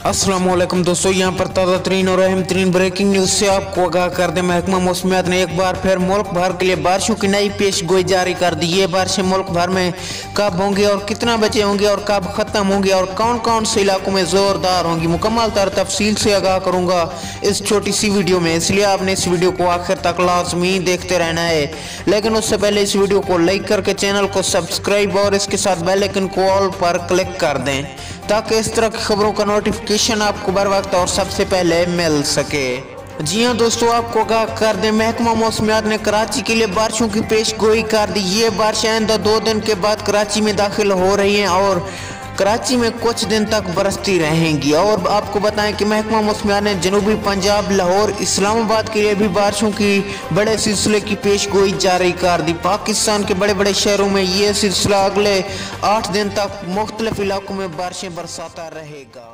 अस्सलामुअलैकुम दोस्तों, यहाँ पर ताज़ा तरीन और अहम तरीन ब्रेकिंग न्यूज़ से आपको आगाह कर दें। महकमा मौसमियात ने एक बार फिर मुल्क भर के लिए बारिशों की नई पेश गोई जारी कर दी। ये बारिशें मुल्क भर में कब होंगी और कितना बचे होंगे और कब ख़त्म होंगी और कौन कौन से इलाकों में ज़ोरदार होंगी, मुकम्मल तफसील से आगाह करूँगा इस छोटी सी वीडियो में। इसलिए आपने इस वीडियो को आखिर तक लाजमी देखते रहना है। लेकिन उससे पहले इस वीडियो को लाइक करके चैनल को सब्सक्राइब और इसके साथ बेल आइकन को ऑल पर क्लिक कर दें ताकि इस तरह की खबरों का नोटिफिकेशन आपको बर वक्त और सबसे पहले मिल सके। जी हाँ दोस्तों, आपको आगाह कर दें, महकमा मौसमियात ने कराची के लिए बारिशों की पेश गोई कर दी। ये बारिशें आइंदा 2 दिन के बाद कराची में दाखिल हो रही हैं और कराची में कुछ दिन तक बरसती रहेंगी। और आपको बताएं कि महकमा मौसमियात ने जनूबी पंजाब, लाहौर, इस्लामाबाद के लिए भी बारिशों की बड़े सिलसिले की पेश गोई जारी कर दी। पाकिस्तान के बड़े बड़े शहरों में ये सिलसिला अगले 8 दिन तक मुख्तलिफ इलाकों में बारिशें बरसाता रहेगा।